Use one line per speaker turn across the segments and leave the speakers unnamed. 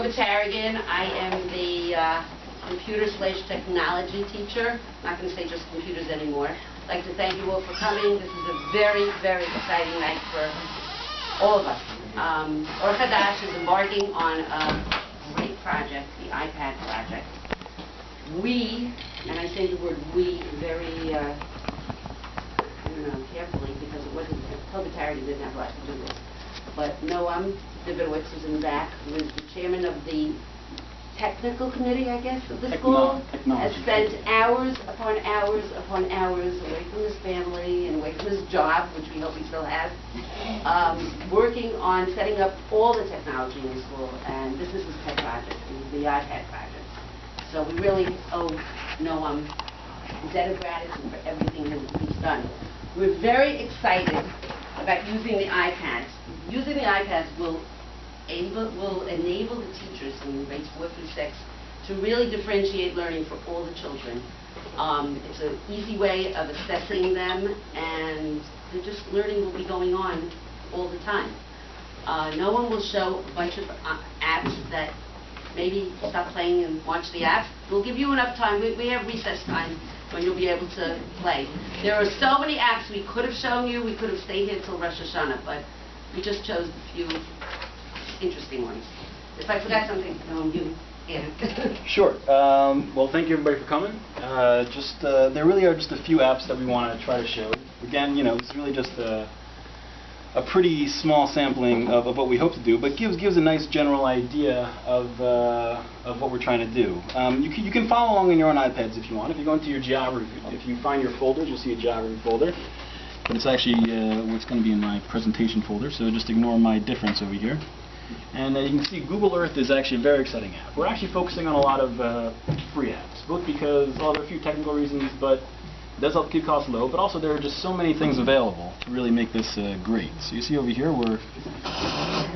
Tova Tarragon. I am the computer/technology teacher. I'm not going to say just computers anymore. I'd like to thank you all for coming. This is a very, very exciting night for all of us. Ohr Chadash is embarking on a great project, the iPad project. We, and I say the word we very, carefully, because it wasn't, Tova Tarragon didn't have a lot to do with it. But Noam Davidowitz is in the back, who is the chairman of the technical committee, I guess, of the school, has spent hours upon hours upon hours away from his family and away from his job, which we hope he still has, working on setting up all the technology in the school, and this is his pet project, the iPad project. So we really owe Noam a debt of gratitude for everything he's done. We're very excited about using the iPads. Using the iPads will enable the teachers in grades 4 through 6 to really differentiate learning for all the children. It's an easy way of assessing them, and learning will be going on all the time. No one will show a bunch of apps that maybe stop playing and watch the app. We'll give you enough time. We have recess time when you'll be able to play. There are so many apps we could have shown you. We could have stayed here till Rosh Hashanah, but we just chose a few interesting ones. If I forgot something, you add.
Sure. Well, thank you everybody for coming. There really are just a few apps that we want to try to show. Again, it's really just a pretty small sampling of what we hope to do, but gives a nice general idea of what we're trying to do. You can follow along on your own iPads if you want. If you go into your geography, if you find your folders, you'll see a geography folder. But it's actually what's going to be in my presentation folder, so just ignore my difference over here. And you can see Google Earth is actually a very exciting app. We're actually focusing on a lot of free apps, both because there are a few technical reasons, but it does help keep costs low, but also there are just so many things available to really make this great. So you see over here,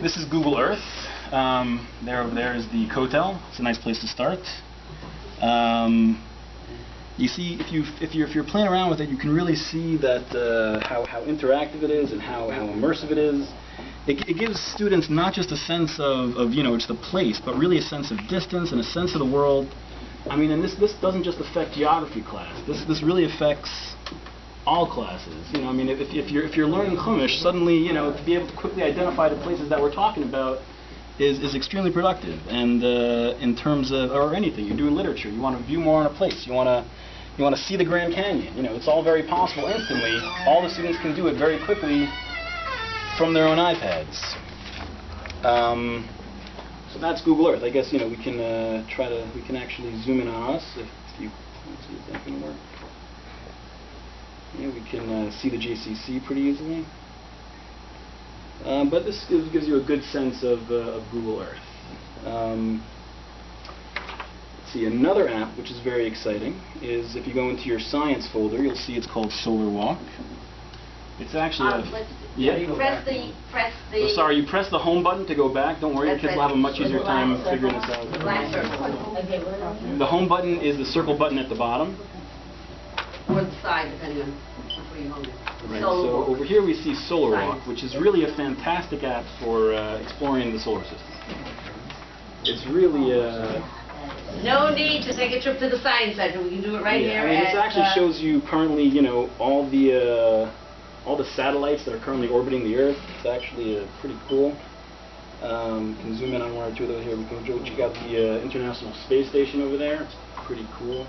this is Google Earth. Over there is the Kotel. It's a nice place to start. You see, if you're playing around with it, you can really see that how interactive it is and how immersive it is. It gives students not just a sense of it's the place, but really a sense of distance and a sense of the world. I mean, and this doesn't just affect geography class. This really affects all classes. I mean, if you're learning Chumash, suddenly to be able to quickly identify the places that we're talking about is extremely productive. And in terms of or anything, you're doing literature, you want to view more on a place, you want to see the Grand Canyon. It's all very possible instantly. All the students can do it very quickly from their own iPads. So that's Google Earth. I guess we can actually zoom in on us. Let's see if that can work. Yeah, we can see the JCC pretty easily. But this gives you a good sense of Google Earth. Let's see, another app which is very exciting is if you go into your science folder, you'll see it's called Solar Walk. It's actually
press the
oh, sorry, you press the home button to go back. Don't worry, your kids will have a much easier time figuring this out. The home button is the circle button at the bottom.
Or the side, depending on where you hold it.
Right, so over here we see Solar Walk, which is really a fantastic app for exploring the solar system. It's really
no need to take a trip to the science center. We can do it right here.
I mean, this actually shows you currently, all the satellites that are currently orbiting the Earth. It's actually pretty cool. You can zoom in on one or two of those here. We can check out the International Space Station over there. It's pretty cool.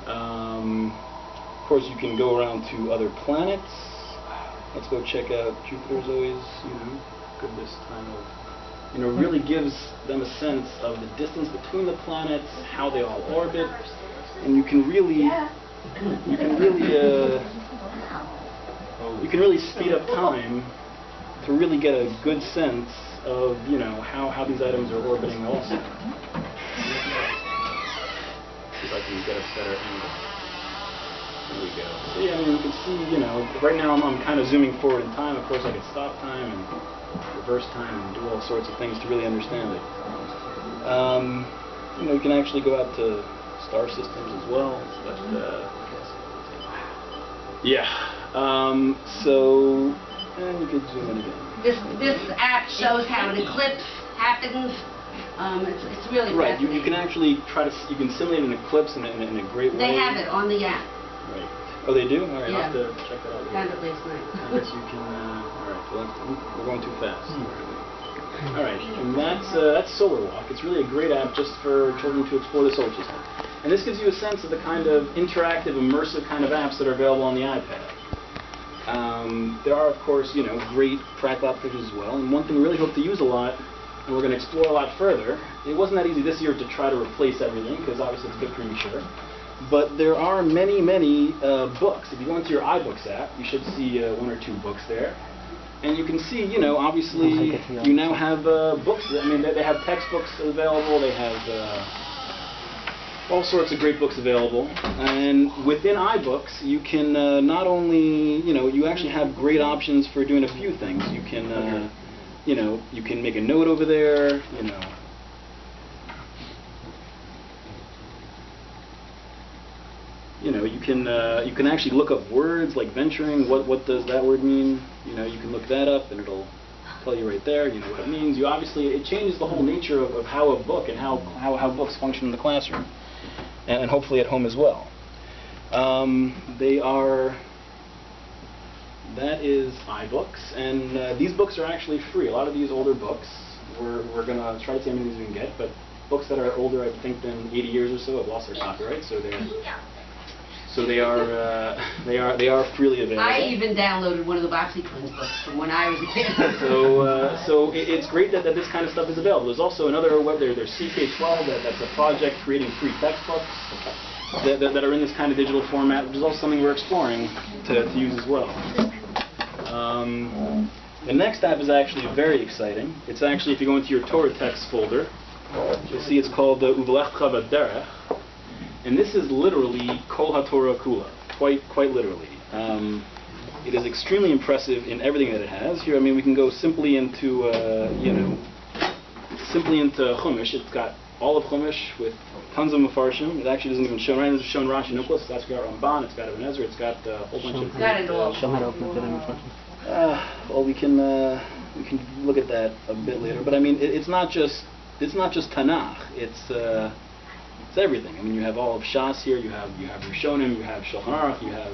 Of course, you can go around to other planets. Let's go check out Jupiter's always, good this time of. Really gives them a sense of the distance between the planets, how they all orbit, and you can really speed up time to really get a good sense of how these items are orbiting also. See if I can get a better angle. There we go. So yeah, I mean, you can see, right now I'm kind of zooming forward in time. Of course, I can stop time and reverse time and do all sorts of things to really understand it. You can actually go out to star systems as well. But and you can zoom in again.
This app shows how an eclipse happens It's really
Right. You
fascinating.
can actually you can simulate an eclipse in a great way.
They have it on the app.
Right. Oh, they do? All right,
Yeah.
I'll have to check that out later.
Found it last night.
I guess you can, all right, we're going too fast. All right, and that's Solar Walk. It's really a great app just for children to explore the solar system. And this gives you a sense of the kind of interactive, immersive kind of apps that are available on the iPad. There are, of course, great practical applications as well. And one thing we really hope to use a lot, and we're going to explore a lot further, it wasn't that easy this year to try to replace everything, because obviously it's a bit premature. But there are many, many books. If you go into your iBooks app, you should see 1 or 2 books there. And you can see, obviously, you now have books. I mean, they have textbooks available. They have all sorts of great books available. And within iBooks, you can not only, you actually have great options for doing a few things. You can, you can make a note over there, you can actually look up words like venturing. What does that word mean? You can look that up and it'll tell you right there. What it means. It changes the whole nature of how a book and how books function in the classroom, and hopefully at home as well. That is iBooks, and these books are actually free. A lot of these older books, we're gonna try to see how many of these we can get, but books that are older, I think, than 80 years or so have lost their copyright, so they are freely available.
I even downloaded one of the Boxy Twins books from when I was a kid.
So it's great that this kind of stuff is available. There's also another web there. There's CK12. That's a project creating free textbooks that are in this kind of digital format, which is also something we're exploring to use as well. The next app is actually very exciting. It's actually, if you go into your Torah text folder, you'll see it's called Uvelech Derech. And this is literally Kol HaTorah Kula, quite literally. It is extremely impressive in everything that it has. Here, I mean, we can go simply into Chumash. It's got all of Chumash with tons of Mefarshim. It actually doesn't even show, right? It's shown Rashi Nucleus. It's got Ramban. It's got Ibn Ezra. It's got a whole bunch of.
Got it all.
Well, we can look at that a bit later. But I mean, it's not just Tanakh. It's everything. I mean, you have all of Shas here. You have Rishonim. You have Shulchan Aruch. You have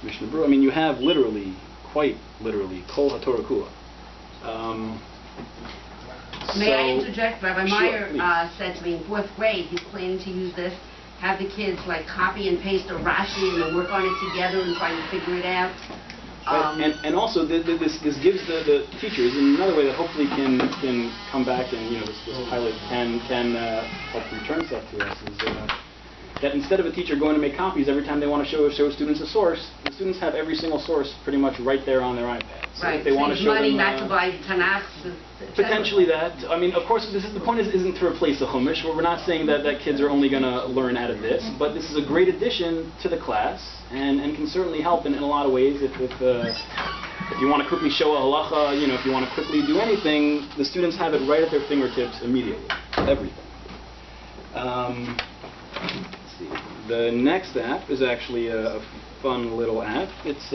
Mishnah Berurah. I mean, you have quite literally, Kol HaTorah Kula.
May I interject? Rabbi
Sure,
Meyer said to me in 4th grade he's planning to use this, have the kids like copy and paste a Rashi and then work on it together and try to figure it out.
And also this gives the teachers, in another way that hopefully can come back and this pilot can help return stuff to us, is that instead of a teacher going to make copies every time they want to show students a source, the students have every single source pretty much right there on their iPad. So
right.
if they want to show
money
them,
not to buy Tanakh.
potentially that. I mean, of course, the point isn't to replace the Chumash. We're not saying that kids are only going to learn out of this, but this is a great addition to the class and can certainly help in a lot of ways. If you want to quickly show a halacha, if you want to quickly do anything, the students have it right at their fingertips immediately. Everything. Let's see. The next app is actually a fun little app. It's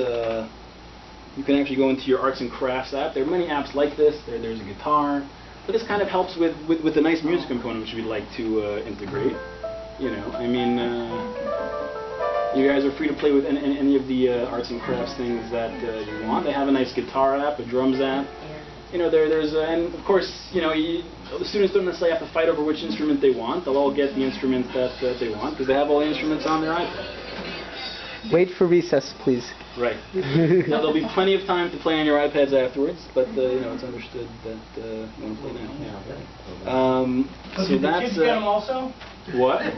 you can actually go into your arts and crafts app. There are many apps like this. There's a guitar, but this kind of helps with the nice music component which we'd like to integrate. I mean, you guys are free to play with any of the arts and crafts things that you want. They have a nice guitar app, a drums app. There's and of course, the students don't necessarily have to fight over which instrument they want. They'll all get the instruments that they want because they have all the instruments on their iPad.
Wait for recess, please.
Right. Now, there'll be plenty of time to play on your iPads afterwards, but it's understood that you want to play now.
So did the kids get them also?
What?
Yeah.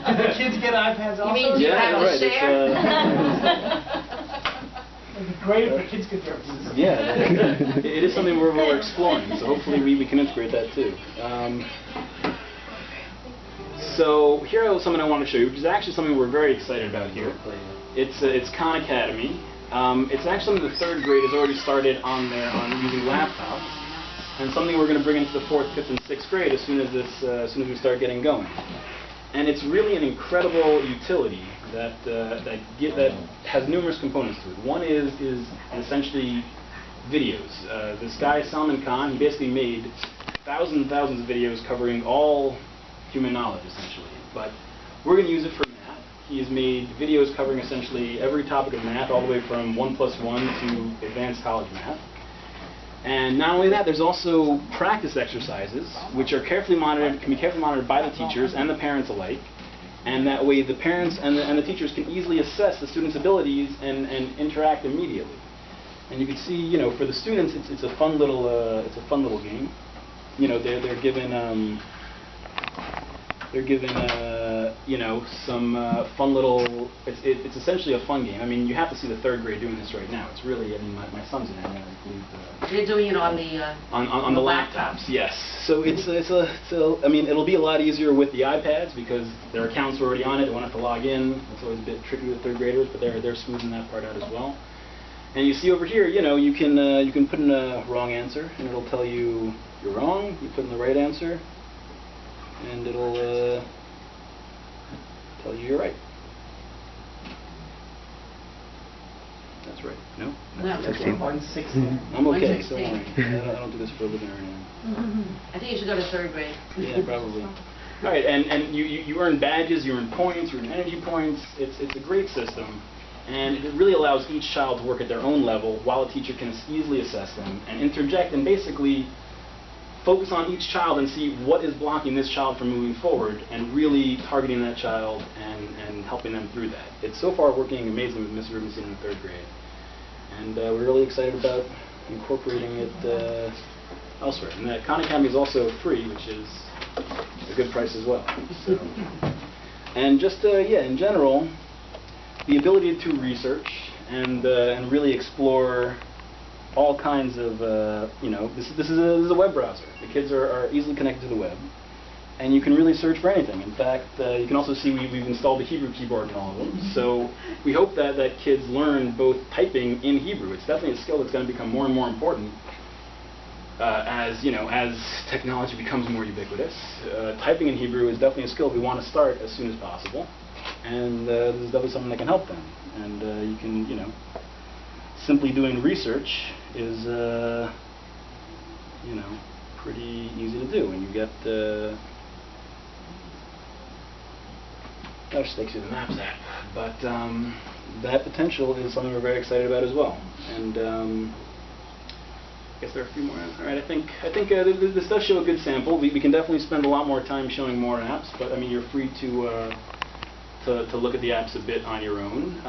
Did the kids get iPads also?
You mean you
Yeah,
have
right.
to share?
It'd be great if the kids could get them.
Yeah, it is something we're exploring, so hopefully we can integrate that too. So here is something I want to show you, which is actually something we're very excited about here. It's Khan Academy. It's actually the 3rd grade has already started on using laptops, and something we're going to bring into the 4th, 5th, and 6th grade as soon as we start getting going. And it's really an incredible utility that has numerous components to it. One is essentially videos. This guy, Salman Khan, he basically made thousands and thousands of videos covering all human knowledge, essentially. But we're going to use it for math. He has made videos covering essentially every topic of math, all the way from 1+1 to advanced college math. And not only that, there's also practice exercises, which are carefully monitored, can be carefully monitored by the teachers and the parents alike. And that way the parents and the teachers can easily assess the students' abilities and interact immediately. And you can see, you know, for the students, it's a fun little game. You know, they're given you know, some fun little. It's essentially a fun game. I mean, you have to see the third grade doing this right now. It's really. I mean, my son's in it. I believe.
They're doing it on the
on the laptops. Yes. So I mean, it'll be a lot easier with the iPads because their accounts are already on it. They won't have to log in. It's always a bit tricky with third graders, but they're smoothing that part out as well. And you see over here, you know, you can put in a wrong answer, and it'll tell you you're wrong. You put in the right answer, and it'll tell you you're right. That's right. No?
No.
That's
116.
I'm okay, so
116.
I don't do this for a living or anything.
I think you should go to third grade.
Yeah, probably. All right, and you earn badges, you earn points, you earn energy points. It's a great system, and it really allows each child to work at their own level while a teacher can easily assess them and interject and basically focus on each child and see what is blocking this child from moving forward and really targeting that child and helping them through that. It's so far working amazing with Ms. Rubenstein in third grade. And we're really excited about incorporating it elsewhere. And the Khan Academy is also free, which is a good price as well. So. And just, yeah, in general, the ability to research and really explore all kinds of, you know, this is a web browser. The kids are easily connected to the web, and you can really search for anything. In fact, you can also see we've installed the Hebrew keyboard in all of them. So we hope that kids learn both typing in Hebrew. It's definitely a skill that's going to become more and more important as, you know, as technology becomes more ubiquitous. Typing in Hebrew is definitely a skill we want to start as soon as possible, and this is definitely something that can help them. And you can, you know, simply doing research is, you know, pretty easy to do. And you get, that just takes you to the Maps app. But that potential is something we're very excited about as well. And I guess there are a few more. All right, I think this does show a good sample. We can definitely spend a lot more time showing more apps, but I mean, you're free to look at the apps a bit on your own.